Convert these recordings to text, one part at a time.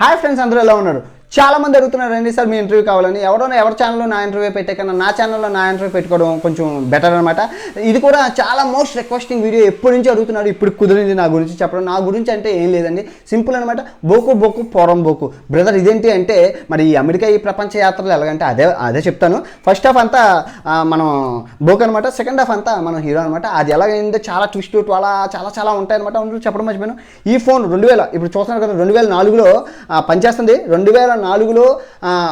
Hi friends, అందరూ ఎలా ఉన్నారు? చాలా మంది అడుగుతున్నారండి సార్ మీ ఇంటర్వ్యూ కావాలని. ఎవరి ఛానల్లో నా ఇంటర్వ్యూ పెట్టే కన్నా నా ఛానల్లో నా ఇంటర్వ్యూ పెట్టుకోవడం కొంచెం బెటర్ అనమాట. ఇది కూడా చాలా మోస్ట్ రిక్వెస్టింగ్ వీడియో. ఎప్పటి నుంచి అడుగుతున్నారు, ఇప్పుడు కుదిరింది నా గురించి చెప్పడం. నా గురించి అంటే ఏం లేదండి, సింపుల్ అనమాట. బోకు పోరం బోకు బ్రదర్. ఇదేంటి అంటే మరి ఈ అమెరికా ఈ ప్రపంచ యాత్రలు ఎలాగంటే అదే చెప్తాను. ఫస్ట్ హాఫ్ అంతా మనం బోకు అనమాట, సెకండ్ హాఫ్ అంతా మనం హీరో అనమాట. అది ఎలాగైందో చాలా ట్విస్ట్ అలా చాలా ఉంటాయన్నమాట. అందులో చెప్పడం మర్చిపోయాను. ఈ ఫోన్ 2000 ఇప్పుడు చూస్తున్నారు కదా, 2004లో పనిచేస్తుంది. 2004లో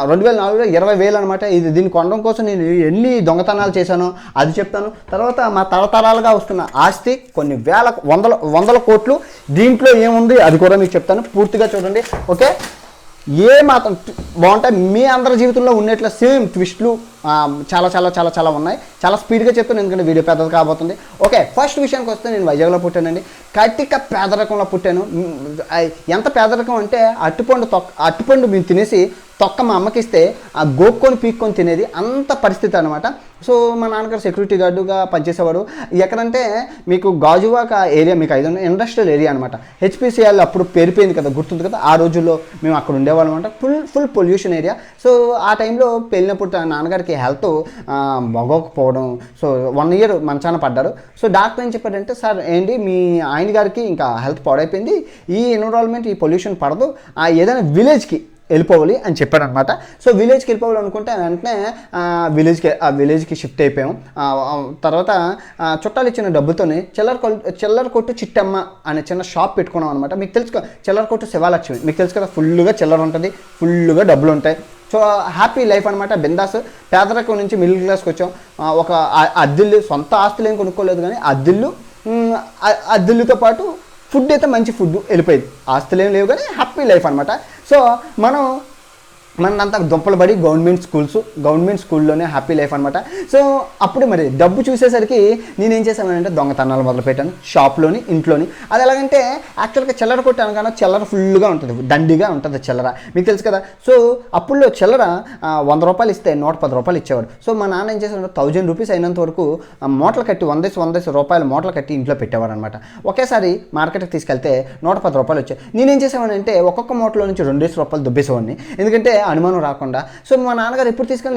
20,000 అనమాట. ఇది దీన్ని కొనడం కోసం నేను ఎన్ని దొంగతనాలు చేశానో అది చెప్తాను. తర్వాత మా తరతరాలుగా వస్తున్న ఆస్తి కొన్ని వందల కోట్లు, దీంట్లో ఏముంది అది కూడా మీకు చెప్తాను. పూర్తిగా చూడండి, ఓకే? ఏ మాత్రం బాగుంటాయి మీ అందరి జీవితంలో ఉన్నట్ల సేమ్ ట్విస్ట్లు చాలా ఉన్నాయి. చాలా స్పీడ్గా చెప్తాను, ఎందుకంటే వీడియో పెద్దది కాబోతుంది. ఓకే, ఫస్ట్ విషయానికి వస్తే నేను వైజాగ్లో పుట్టానండి. కటిక పేదరికంలో పుట్టాను. ఎంత పేదరికం అంటే అట్టుపండు మేము తినేసి తొక్క మా అమ్మకి ఇస్తే ఆ గోక్కొని పీక్కొని తినేది, అంత పరిస్థితి అనమాట. సో మా నాన్నగారు సెక్యూరిటీ గార్డుగా పనిచేసేవాడు. ఎక్కడంటే మీకు గాజువాక ఏరియా, మీకు ఇండస్ట్రియల్ ఏరియా అనమాట. హెచ్పిసిఎల్ అప్పుడు పేరిపోయింది కదా, గుర్తుంది కదా. ఆ రోజుల్లో మేము అక్కడ ఉండేవాళ్ళం అనమాట. Full pollution area. సో ఆ టైంలో పెళ్ళినప్పుడు నాన్నగారికి హెల్త్ బాగోకపోవడం. సో 1 year మంచాన పడ్డారు. సో డాక్టర్ ఏం చెప్పాడంటే, సార్ ఏంటి మీ ఆయన గారికి ఇంకా హెల్త్ పాడైపోయింది, ఈ ఎన్విరాన్మెంట్ ఈ పొల్యూషన్ పడదు, ఏదైనా విలేజ్కి వెళ్ళిపోవాలి అని చెప్పాడనమాట. సో విలేజ్కి వెళ్ళిపోవాలి అనుకుంటే వెంటనే విలేజ్కి షిఫ్ట్ అయిపోయాం. తర్వాత చుట్టాలు ఇచ్చిన డబ్బుతోనే చిల్లర కొట్టు చిట్టమ్మ అనే చిన్న షాప్ పెట్టుకున్నాం అనమాట. మీకు తెలుసు, చిల్లర కొట్టు శివాలక్ష్మి మీకు తెలుసు కదా. ఫుల్గా చిల్లర ఉంటుంది, ఫుల్గా డబ్బులు ఉంటాయి. సో హ్యాపీ లైఫ్ అనమాట, బిందాస్. పేదరికం నుంచి మిడిల్ క్లాస్కి వచ్చాం. ఒక అద్దిల్లు, సొంత ఆస్తులు ఏం కొనుక్కోలేదు, కానీ అద్దిల్లుతో పాటు ఫుడ్ అయితే మంచి ఫుడ్ వెళ్ళిపోయింది. ఆస్తులు ఏం లేవు కానీ హ్యాపీ లైఫ్ అనమాట. సో మనంతా దుంపలు పడి గవర్నమెంట్ స్కూల్లోనే హ్యాపీ లైఫ్ అనమాట. సో అప్పుడు మరి డబ్బు చూసేసరికి నేనేం చేశానంటే దొంగతనాలు మొదలుపెట్టాను, షాప్లోని ఇంట్లోని. అది ఎలాగంటే యాక్చువల్గా చిల్లర కొట్టాను కానీ చిల్లర ఫుల్గా ఉంటుంది, దండిగా ఉంటుంది చిల్లర, మీకు తెలుసు కదా. సో అప్పుడులో చిల్లర 100 రూపాయలు ఇస్తే 110 రూపాయలు ఇచ్చేవాడు. సో మా నాన్న ఏం చేశాడు, 1000 రూపీస్ అయినంత వరకు మూటలు కట్టి 100 రూపాయలు మూటలు కట్టి ఇంట్లో పెట్టేవాడు అనమాట. ఒకేసారి మార్కెట్కి తీసుకెళ్తే 110 రూపాయలు వచ్చాయి. నేనేం చేసేవాడంటే ఒక్కొక్క మూటలో నుంచి 2 రూపాయలు దుబ్బేసేవాడిని, ఎందుకంటే అనుమానం రాకుండా. సో మా నాన్నగారు ఎప్పుడు తీసుకెళ్ళి